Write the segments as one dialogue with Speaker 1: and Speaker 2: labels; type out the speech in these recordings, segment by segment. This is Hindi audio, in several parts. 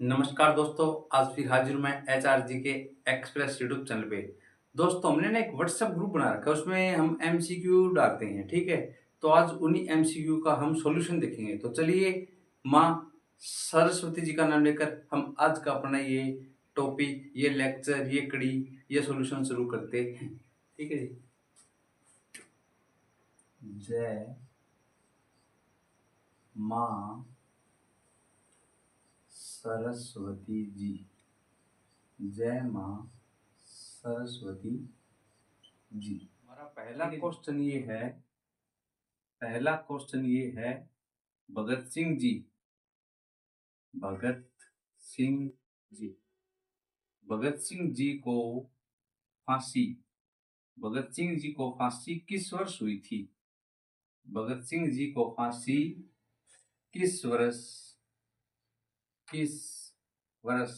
Speaker 1: नमस्कार दोस्तों, आज फिर हाजिर मैं एचआरजी के एक्सप्रेस यूट्यूब चैनल पे। दोस्तों, हमने ना एक व्हाट्सएप ग्रुप बना रखा है, उसमें हम एमसीक्यू डालते हैं, ठीक है। तो आज उन्हीं एमसीक्यू का हम सॉल्यूशन देखेंगे। तो चलिए, माँ सरस्वती जी का नाम लेकर हम आज का अपना ये टॉपिक, ये लेक्चर, ये कड़ी, ये सॉल्यूशन शुरू करते हैं। ठीक है जी। जय माँ सरस्वती जी। जय माँ सरस्वती जी। हमारा पहला क्वेश्चन ये है, भगत सिंह जी। भगत सिंह जी। भगत सिंह जी को फांसी भगत सिंह जी को फांसी किस वर्ष हुई थी? भगत सिंह जी को फांसी किस वर्ष किस वर्ष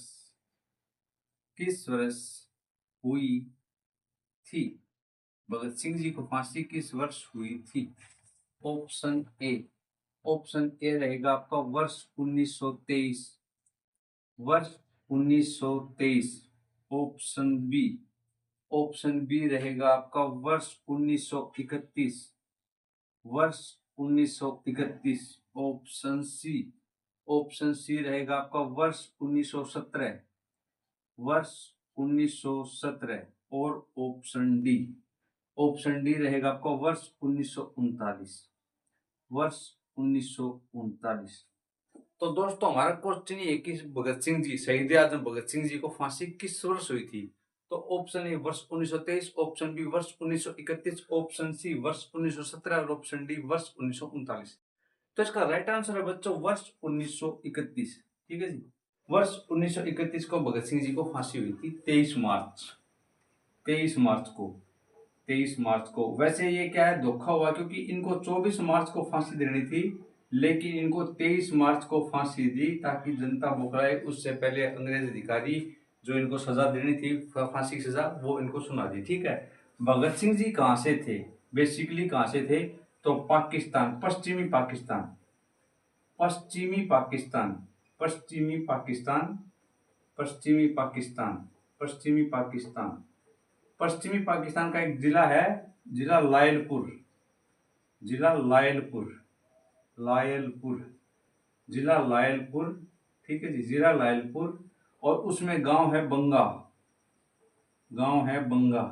Speaker 1: किस वर्ष हुई थी? भगत सिंह जी को फांसी किस वर्ष हुई थी? ऑप्शन ए ऑप्शन ए रहेगा आपका वर्ष 1923। वर्ष 1923। ऑप्शन बी रहेगा आपका वर्ष 1931। वर्ष 1931। ऑप्शन सी रहेगा आपका वर्ष 1917। वर्ष 1917। और ऑप्शन डी रहेगा आपका वर्ष 1939। वर्ष 1939। तो दोस्तों, हमारा क्वेश्चन ये है कि भगत सिंह जी, शहीद आजम भगत सिंह जी को फांसी किस वर्ष हुई थी? तो ऑप्शन ए वर्ष 1923, ऑप्शन बी वर्ष 1931, ऑप्शन सी वर्ष 1917 और ऑप्शन डी वर्ष 1939। तो इसका राइट आंसर है बच्चों वर्ष 1931। ठीक है जी। वर्ष 1931 को भगत सिंह जी को फांसी हुई थी, 23 मार्च को। वैसे ये क्या है, धोखा हुआ, क्योंकि इनको 24 मार्च को फांसी देनी थी, लेकिन इनको 23 मार्च को फांसी दी ताकि जनता बौखलाए। उससे पहले अंग्रेज अधिकारी जो इनको सजा देनी थी, फांसी की सजा, वो इनको सुना दी। ठीक है। भगत सिंह जी कहाँ से थे, बेसिकली कहाँ से थे? तो पाकिस्तान, पश्चिमी पाकिस्तान। पश्चिमी पाकिस्तान पश्चिमी पाकिस्तान पश्चिमी पाकिस्तान पश्चिमी पाकिस्तान पश्चिमी पाकिस्तान का एक जिला है, जिला लायलपुर। जिला लायलपुर लायलपुर जिला लायलपुर। ठीक है जी, जिला लायलपुर। और उसमें गांव है बंगा। गांव है बंगा।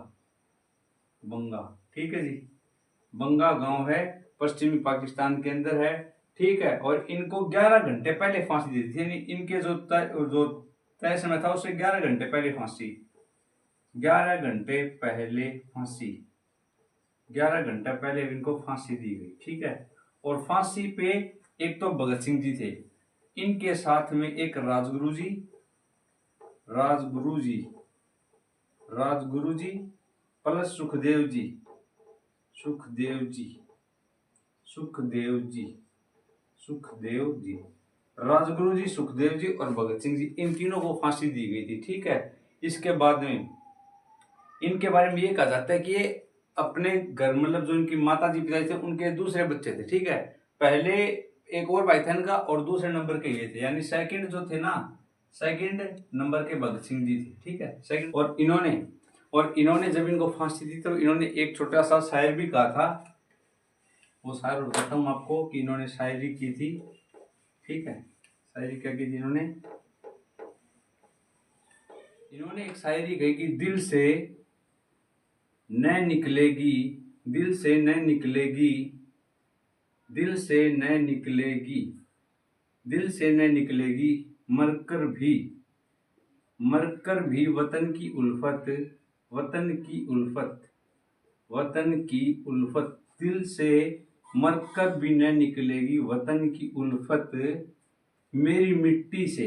Speaker 1: बंगा। ठीक है जी। बंगा गांव है, पश्चिमी पाकिस्तान के अंदर है। ठीक है। और इनको 11 घंटे पहले फांसी दी थी, यानी इनके जो तय समय था उससे 11 घंटे पहले फांसी। 11 घंटे पहले फांसी। 11 घंटा पहले इनको फांसी दी गई। ठीक है। और फांसी पे एक तो भगत सिंह जी थे, इनके साथ में एक राजगुरु जी राजगुरु जी राजगुरु जी प्लस सुखदेव जी सुखदेव जी सुखदेव जी सुखदेव जी राजगुरु जी, सुखदेव जी और भगत सिंह जी, इन तीनों को फांसी दी गई थी। ठीक है। इसके बाद में इनके बारे में ये कहा जाता है कि ये अपने घर, मतलब जो इनकी माता जी पिताजी थे, उनके दूसरे बच्चे थे। ठीक है। पहले एक और भाई था इनका, और दूसरे नंबर के ये थे, यानी सेकंड जो थे ना, सेकंड नंबर के भगत सिंह जी थे। ठीक है, सेकंड। और इन्होंने जब इनको फांसी दी तो इन्होंने एक छोटा सा शायर भी कहा था। वो शायर बताता हूँ आपको कि इन्होंने शायरी की थी। ठीक है। शायरी क्या की थी इन्होंने? इन्होंने एक शायरी कही कि दिल से न निकलेगी दिल से न निकलेगी दिल से न निकलेगी दिल से न निकलेगी मरकर भी वतन की उल्फत। वतन की उल्फत वतन की उल्फत दिल से मरकर भी न निकलेगी वतन की उल्फत। मेरी मिट्टी से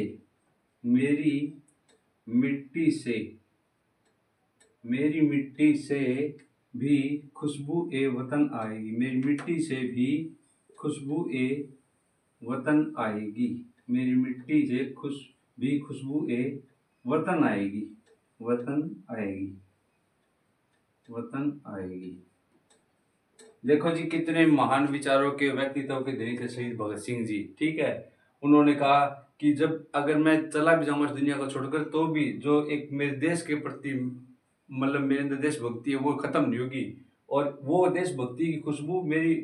Speaker 1: मेरी मिट्टी से मेरी मिट्टी से भी खुशबू ए वतन आएगी। मेरी मिट्टी से भी खुशबू ए वतन आएगी। मेरी मिट्टी से खुशबू ए वतन आएगी। वतन आएगी। वतन आएगी। देखो जी, कितने महान विचारों के, व्यक्तित्व के धनी थे शहीद भगत सिंह जी। ठीक है। उन्होंने कहा कि जब अगर मैं चला भी जाऊंगा इस दुनिया को छोड़कर तो भी जो एक मेरे देश के प्रति मतलब मेरे अंदर देशभक्ति है वो खत्म नहीं होगी, और वो देशभक्ति की खुशबू मेरी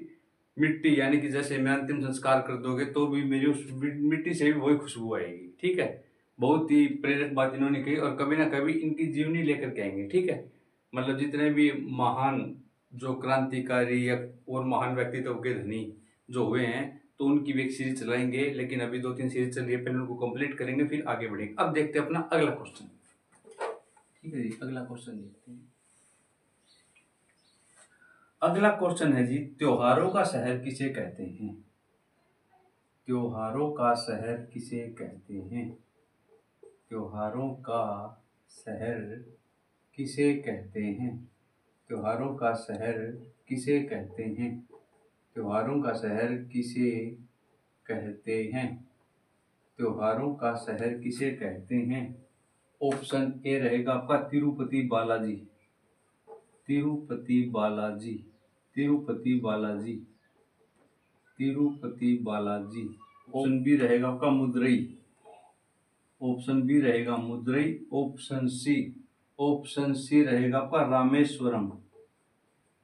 Speaker 1: मिट्टी यानी कि जैसे मैं अंतिम संस्कार कर दोगे तो भी मेरी उस मिट्टी से भी वही खुशबू आएगी। ठीक है, बहुत ही प्रेरक बात इन्होंने कही और कभी ना कभी इनकी जीवनी लेकर के आएंगे। ठीक है, मतलब जितने भी महान जो क्रांतिकारी या और महान व्यक्तित्व के धनी जो हुए हैं तो उनकी भी एक सीरीज चलाएंगे, लेकिन अभी 2-3 सीरीज चल रही है, पहले उनको कंप्लीट करेंगे फिर आगे बढ़ेंगे। अब देखते हैं अपना अगला क्वेश्चन। ठीक है जी, अगला क्वेश्चन देखते हैं। अगला क्वेश्चन है जी, त्योहारों का शहर किसे कहते हैं? त्योहारों का शहर किसे कहते हैं? त्योहारों का शहर किसे कहते हैं? त्योहारों का शहर किसे कहते हैं? त्योहारों का शहर किसे कहते हैं? त्योहारों का शहर किसे कहते हैं? ऑप्शन ए रहेगा आपका तिरुपति बालाजी। तिरुपति बालाजी, तिरुपति बालाजी, तिरुपति बालाजी। ऑप्शन बी रहेगा आपका मदुरई। ऑप्शन बी रहेगा मदुरई। ऑप्शन सी रहेगा आपका रामेश्वरम।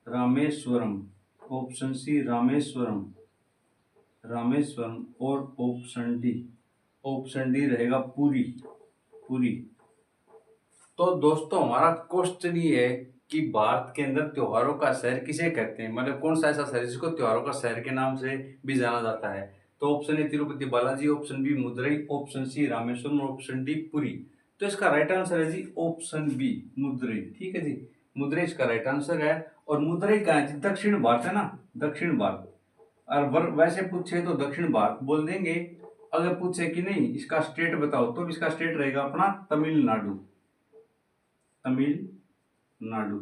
Speaker 1: रामेश्वरम। Option C Rameshwaram, Rameshwaram. और ऑप्शन डी रहेगा पुरी। पुरी। तो दोस्तों हमारा क्वेश्चन ये है कि भारत के अंदर त्योहारों का शहर किसे कहते हैं, मतलब कौन सा ऐसा शहर जिसको त्योहारों का शहर के नाम से भी जाना जाता है? तो option A Tirupati Balaji, option B Madurai, option C Rameswaram और ऑप्शन डी पुरी। तो इसका राइट आंसर है जी ऑप्शन बी मदुरई। ठीक है जी, मदुरई इसका राइट आंसर है। और मदुरई कहाँ है जी? दक्षिण भारत है ना, दक्षिण भारत। और वैसे पूछे तो दक्षिण भारत बोल देंगे, अगर पूछे कि नहीं इसका स्टेट बताओ तो इसका स्टेट रहेगा अपना तमिलनाडु। तमिलनाडु,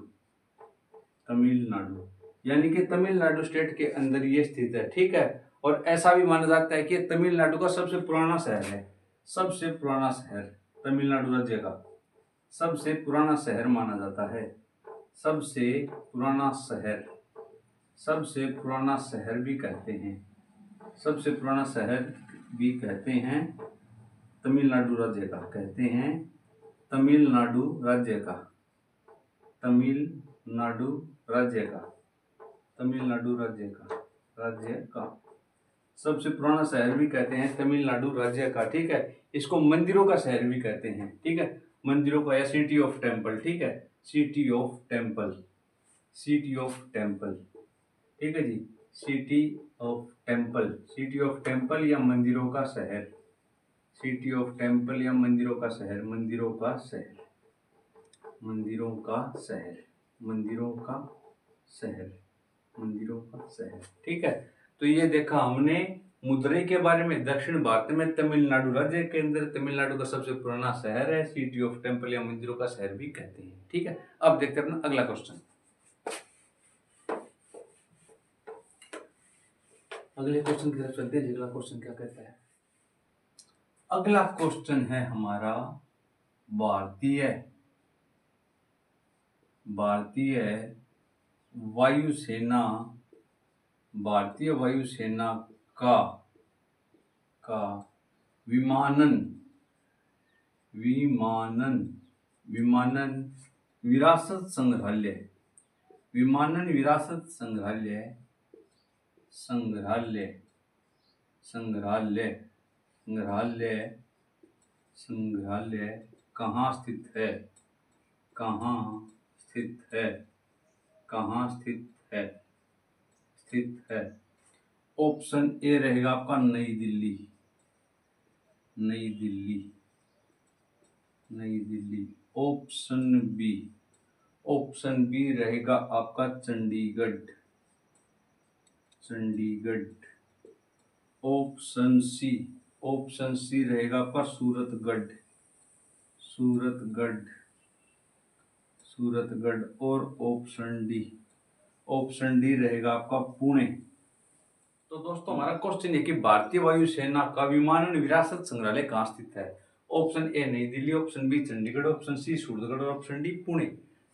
Speaker 1: तमिलनाडु यानी कि तमिलनाडु स्टेट के अंदर ये स्थित है। ठीक है, और ऐसा भी माना जाता है कि तमिलनाडु का सबसे पुराना शहर है। सबसे पुराना शहर तमिलनाडु राज्य का सबसे पुराना शहर माना जाता है। सबसे पुराना शहर, सबसे पुराना शहर भी कहते हैं, सबसे पुराना शहर भी कहते हैं तमिलनाडु राज्य का, कहते हैं तमिलनाडु राज्य का, तमिलनाडु राज्य का, तमिलनाडु राज्य का सबसे पुराना शहर भी कहते हैं तमिलनाडु राज्य का। ठीक है, इसको मंदिरों का शहर भी कहते हैं। ठीक है, मंदिरों का या सिटी ऑफ टेम्पल। ठीक है, city of temple, city of temple. ठीक है जी, city of temple, city of temple या मंदिरों का शहर, सिटी ऑफ टेम्पल या मंदिरों का शहर, मंदिरों का शहर, मंदिरों का शहर, मंदिरों का शहर, मंदिरों का शहर। ठीक है, तो ये देखा हमने मदुरई के बारे में। दक्षिण भारत में तमिलनाडु राज्य के अंदर तमिलनाडु का सबसे पुराना शहर है, सिटी ऑफ टेम्पल या मंदिरों का शहर भी कहते हैं। ठीक है, अब देखते हैं अपना अगला क्वेश्चन। अगले क्वेश्चन की तरफ चलते हैं। अगला क्वेश्चन क्या कहता है? अगला क्वेश्चन है हमारा भारतीय भारतीय वायुसेना, भारतीय वायुसेना का का विमानन विमानन विमानन विरासत संग्रहालय, विमानन विरासत संग्रहालय, संग्रहालय, संग्रहालय, संग्रहालय, संग्रहालय कहाँ स्थित है? कहाँ स्थित है? कहाँ स्थित है? स्थित है। ऑप्शन ए रहेगा आपका नई Delhi, Nai Delhi, Nai Delhi. Option B, option B रहेगा आपका Chandigarh, Chandigarh. Option C, option C रहेगा आपका सूरतगढ़, सूरतगढ़, सूरतगढ़। और ऑप्शन डी, ऑप्शन डी रहेगा आपका पुणे। तो दोस्तों हमारा क्वेश्चन है कि भारतीय वायुसेना का विमानन विरासत संग्रहालय कहाँ स्थित है? Option A Nai Delhi, option B Chandigarh, option C Suratgarh और ऑप्शन डी पुणे।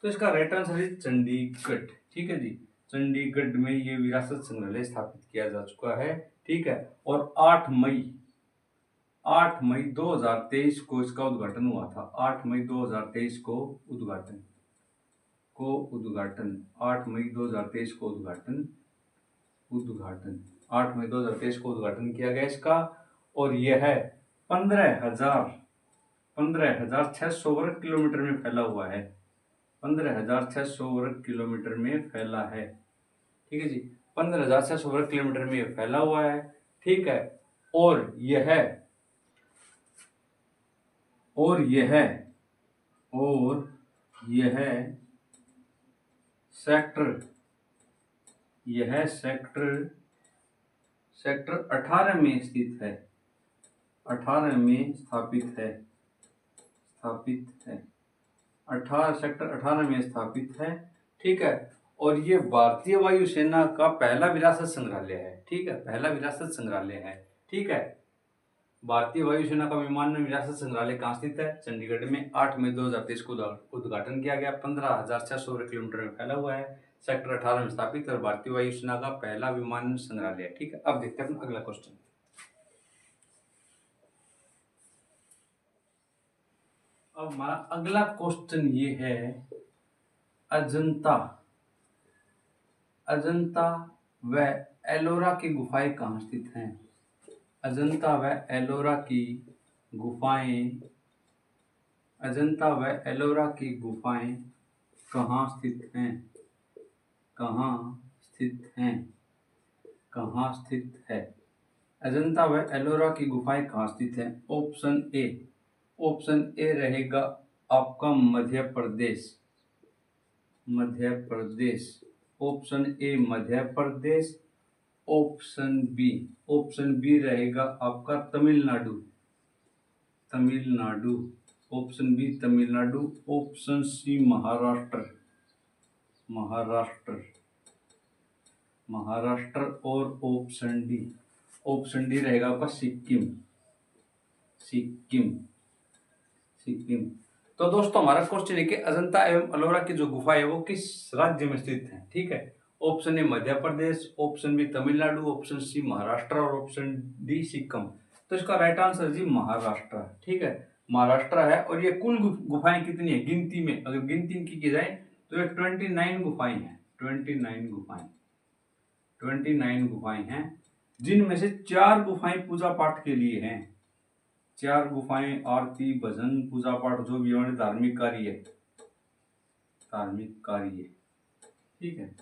Speaker 1: तो इसका राइट आंसर है चंडीगढ़। ठीक है जी, चंडीगढ़ में ये विरासत संग्रहालय स्थापित किया जा चुका है। ठीक है, और 8 मई 8 मई 2023 को इसका उद्घाटन हुआ था। 8 मई 2023 को उद्घाटन 8 मई 2023 को उद्घाटन 8 मई 2023 को उद्घाटन किया गया इसका। और यह है 15,600 वर्ग किलोमीटर में फैला हुआ है। 15,600 वर्ग किलोमीटर में फैला है। ठीक है जी, 15,600 वर्ग किलोमीटर में यह फैला हुआ है। ठीक है, और यह सेक्टर 18 में स्थित है। 18 में स्थापित है। सेक्टर 18 में स्थापित है। ठीक है, और ये भारतीय वायुसेना का पहला विरासत संग्रहालय है। ठीक है, पहला विरासत संग्रहालय है। ठीक है, भारतीय वायुसेना का विमानन विरासत संग्रहालय कहाँ स्थित है? चंडीगढ़ में। 8 मई 2023 को उद्घाटन किया गया। 15,600 वर्ग किलोमीटर में फैला हुआ है। सेक्टर 18 में स्थापित और भारतीय वायुसेना का पहला विमानन संग्रहालय। ठीक है, अब देखते हैं अगला क्वेश्चन। अब हमारा अगला क्वेश्चन ये है, अजंता व एलोरा की गुफाएं कहाँ स्थित हैं? अजंता व एलोरा की गुफाएं कहाँ स्थित हैं? अजंता व एलोरा की गुफाएं कहाँ स्थित हैं? ऑप्शन ए रहेगा आपका Madhya Pradesh. Option A Madhya Pradesh. Option B रहेगा आपका Tamil Nadu. Option B Tamil Nadu. Option C Maharashtra. और ऑप्शन डी रहेगा आपका सिक्किम। तो दोस्तों हमारा क्वेश्चन है कि अजंता एवं एलोरा की जो गुफा है वो किस राज्य में स्थित है? ठीक है, option A Madhya Pradesh, option B Tamil Nadu, option C Maharashtra और ऑप्शन डी सिक्किम। तो इसका राइट आंसर जी महाराष्ट्र। ठीक है, महाराष्ट्र है। और ये कुल गुफाएं कितनी है गिनती में? अगर गिनती की जाए तो ये 29 गुफाएं हैं। 29 गुफाएं हैं, जिनमें से 4 गुफाएं पूजा पाठ के लिए हैं। 4 गुफाएं आरती, भजन, पूजा पाठ जो भी हमारे धार्मिक कार्य है। ठीक है,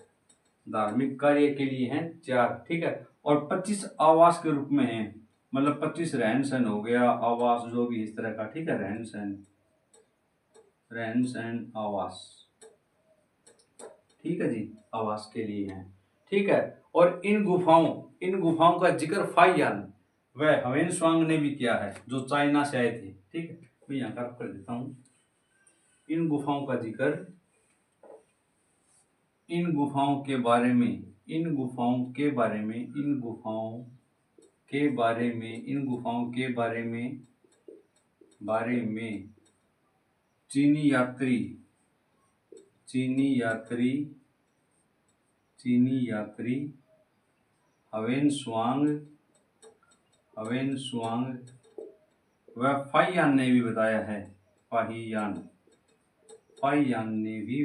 Speaker 1: धार्मिक कार्य के लिए हैं 4। ठीक है, और 25 आवास के रूप में हैं। मतलब 25 रहन सहन हो गया, आवास जो भी इस तरह का। ठीक है, रहन सहन आवास। ठीक है जी, आवास के लिए हैं। ठीक है, और इन गुफाओं का जिक्र फाहियान व ह्वेनसांग ने भी किया है, जो चाइना से आए थे। ठीक है, मैं यहाँ कर देता हूँ। इन गुफाओं के बारे में चीनी यात्री ह्वेनसांग व फाहियान ने भी बताया है। फाहियान ने भी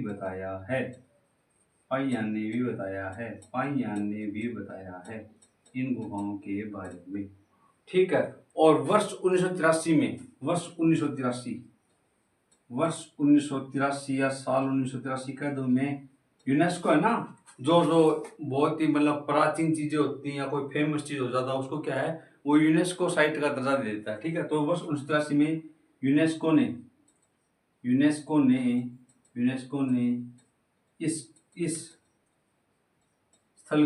Speaker 1: बताया है इन गुफाओं के बारे में। ठीक है, और वर्ष 1983 या साल 1983 कह दो में, यूनेस्को है ना, जो बहुत ही मतलब प्राचीन चीजें होती हैं या कोई फेमस चीज हो जाता है उसको क्या है, वो यूनेस्को साइट का दर्जा दे देता है। ठीक है, तो वर्ष 1983 में यूनेस्को ने इस स्थल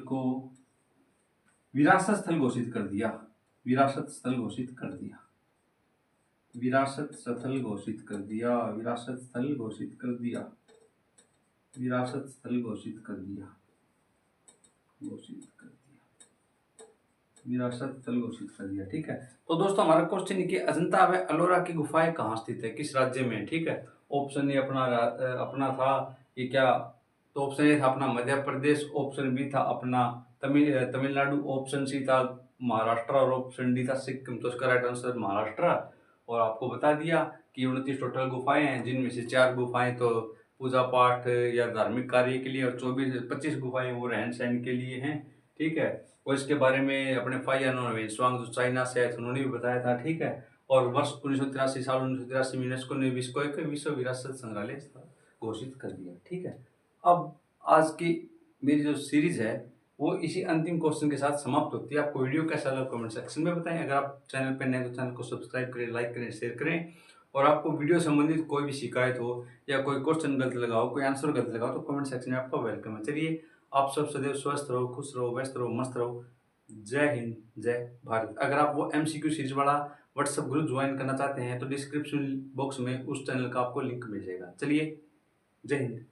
Speaker 1: को विरासत स्थल घोषित कर दिया। ठीक है, तो दोस्तों हमारा क्वेश्चन है कि अजंता व एलोरा की गुफाएं कहाँ स्थित है, किस राज्य में? ठीक है, ऑप्शन ए अपना था ये क्या, तो ऑप्शन ए था अपना मध्य प्रदेश, ऑप्शन बी था अपना तमिलनाडु, ऑप्शन सी था महाराष्ट्र और ऑप्शन डी था सिक्किम, तो इसका राइट आंसर महाराष्ट्र। और आपको बता दिया कि 29 टोटल गुफाएं हैं, जिनमें से 4 गुफाएं तो पूजा पाठ या धार्मिक कार्य के लिए और 25 गुफाएं वो रहन सहन के लिए हैं। ठीक है, और इसके बारे में अपने फाइयानो वेइसुआंग जो चाइना से आए थे उन्होंने भी बताया था। ठीक है, और वर्ष 1983 साल 1983 में यूनेस्को ने विश्व को एक विश्व विरासत संग्रहालय घोषित कर दिया। ठीक है, अब आज की मेरी जो सीरीज है वो इसी अंतिम क्वेश्चन के साथ समाप्त होती है। आपको वीडियो कैसा लगा कमेंट सेक्शन में बताएं। अगर आप चैनल पर नए तो चैनल को सब्सक्राइब करें, लाइक करें, शेयर करें। और आपको वीडियो संबंधित कोई भी शिकायत हो या कोई क्वेश्चन गलत लगा हो, कोई आंसर गलत लगा हो, तो कमेंट सेक्शन में आपका वेलकम है। चलिए, आप सब सदैव स्वस्थ रहो, खुश रहो, व्यस्त रहो, मस्त रहो। जय हिंद, जय भारत। अगर आप वो MCQ सीरीज वाला व्हाट्सएप ग्रुप ज्वाइन करना चाहते हैं तो डिस्क्रिप्शन बॉक्स में उस चैनल का आपको लिंक मिल जाएगा। चलिए, जय हिंद।